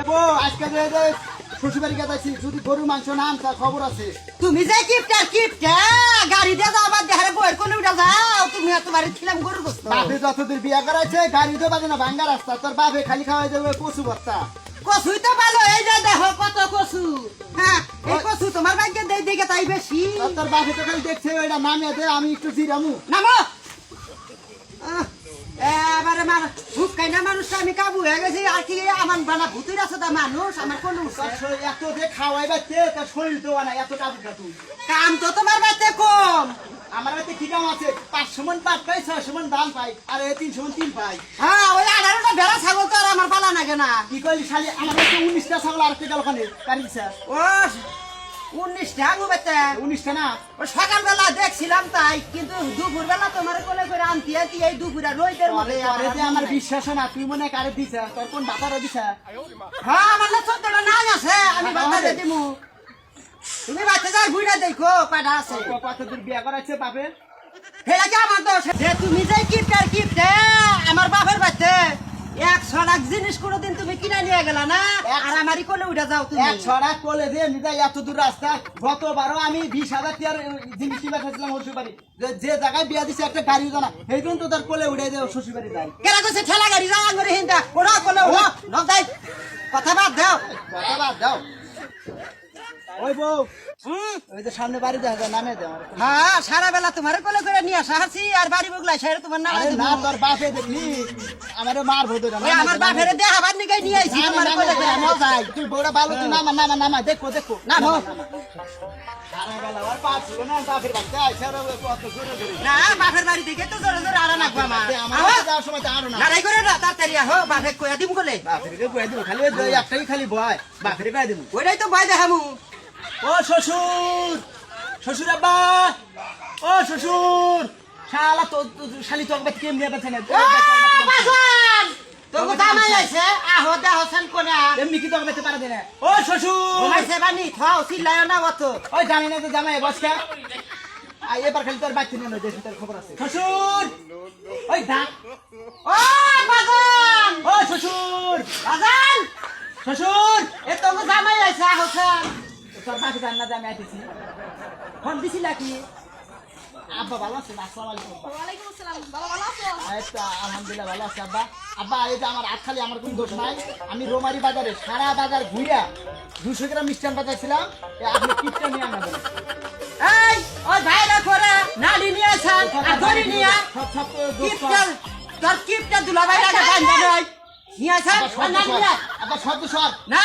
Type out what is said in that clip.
এবো আজকে যে শ্বশুরবাড়ি গেছি যদি গরুর মাংস না আনতা খবর আছে। তুমি যে কিপটা গাড়ি দিয়ে যাও আবার দেহারে বইয়ের কোনে উঠে যাও তুমি এত বাড়ি ছিলাম গরুর গোস্ত বাপে যতদূর বিয়া করাইছে গাড়ি তো বাজে না ভাঙ্গা রাস্তা তোর বাপে খালি খাওয়াই দেবে কচু ভর্তা। কচুই তো ভালো এই যে দেখো কত কচু। হ্যাঁ এই কচু তোমার ভাগ্যে দেই দিকে তাই বেশি। তোর বাপে তো খালি দেখছে ওইটা নামিয়ে দে আমি একটু জিরামু নামো এবারে ভূত খাইনা মানুষটা আমি কাবু হয়ে গেছি আর কি আমার বানা ভূতের আছে তা মানুষ আমার কোন এত যে খাওয়াই বাচ্চে তোর শরীর দেওয়া না এত কাবু কাটু কাম তো তোমার বাড়িতে কম। আমার বাড়িতে কি কাম আছে 500 মন পাট পাই 600 মন ধান পাই আর 300 মন তিল পাই। হ্যাঁ ওই 18টা ভেড়া ছাগল তো আর আমার পালা নাগে না। কি কইলি শালি আমার কাছে 19টা ছাগল আর একটা ওখানে কারি দিছে ও 19টা গুবেতে 19টা না ও সকালবেলা দেখছিলাম তাই কিন্তু দুপুরবেলা তোমার কোলে করে আনতি আনতি এই দুপুরা রইদের মধ্যে আরে যে আমার বিশ্বাস না তুই মনে কারে দিছে তোর কোন বাতারে দিছে। হ্যাঁ আমার না 14টা নাম আছে আমি বাতারে দিমু তুমি বাচ্চা যাই ঘুরে দেখো কয়টা আছে কত দূর বিয়া করাইছে বাপে হেলা কি আমার দোষ যে তুমি যে কিপটে আমার বাপের বাচ্চা 100 লাখ জিনিস কোনোদিন তুমি কিনা নিয়ে গেলা না আর আমারই কোলে উঠে যাও তুমি 100 টাকা কোলে দিয়ে নিতে এত দূর রাস্তা গতবারও আমি 20,000 টাকার জিনিস কিনে খাইছিলাম শ্বশুরবাড়ি যে জায়গায় বিয়া দিছে একটা গাড়ি জানা এই জন্য তোর কোলে উঠে দেও শ্বশুরবাড়ি যাই কেরা কইছে ঠেলা গাড়ি যা আঙ্গুরে হিন্দা ওড়া কোলে ওড়া নদাই কথা বাদ দাও কথা বাদ দাও। ওই বউ ওই যে সামনে বাড়ি দেখা যায় নামে দে আমার। হ্যাঁ সারা বেলা তোমার কোলে করে নিয়ে আসা হাসি আর বাড়ি বগলাই সেরে তোমার নাম আরে না তোর বাপে দেখলি আমারে মার ভোদ ওই আমার বাপের দেহা বাদ নিয়ে নিয়ে আইছি তোমার কোলে করে নাও যাই তুই বড় ভালো তুই নামা দেখো দেখো নামো সারা বেলা আর পা ছিল না বাপের বাড়িতে আইছে আর কত জোরে জোরে না বাপের বাড়ি থেকে তো জোরে জোরে আরা নাকবা মা আমার যাওয়ার সময় তো আরো না লড়াই করে না তাড়াতাড়ি আহো বাপে কইয়া দিম কোলে বাপের বয়ে দিব খালি ওই একটাই খালি ভয় বাপের বয়ে দিব। ওইটাই তো ভয় দেখামু ও শ্বশুর শ্বশুর আব্বা ও শ্বশুর শালা তো শালি তো একবার কেমনে বেছে না বাজান তোকে জামাই আইছে আহো দেহছেন কোনা এমনি কি তো বেতে পারে না ও শ্বশুর ঘুমাইছে বানি থাও চিল্লায়ও না অত ওই জানি না তো জামাই বসকা আই এবার খালি তোর বাচ্চা নিয়ে দেশ তোর খবর আছে শ্বশুর ওই ডাক ও বাজান ও শ্বশুর বাজান শ্বশুর এ তোকে জামাই আইছে আহছেন তোর বাচ্চা জান না জামাই আইতেছি ফোন দিছিল কি আব্বা ভালো আছে আসসালামু আলাইকুম ওয়ালাইকুম আসসালাম বাবা ভালো আছো? আচ্ছা আলহামদুলিল্লাহ ভালো আছে আব্বা আব্বা এই যে আমার খালি আমার কোনো দোষ নাই আমি রোমারি বাজারে সারা বাজার ঘুরিয়া 200 গ্রাম মিষ্টান বাজাইছিলাম আপনি কিপটা নিয়ে আনবেন এই ওই ভাইরা করে নালি নিয়ে আছেন আর ধরি নিয়ে সব সব কিপটা তোর কিপটা দুলা ভাই লাগে বান্ধা নাই নিয়ে আছেন আর নালি নিয়ে আব্বা সব তো সব না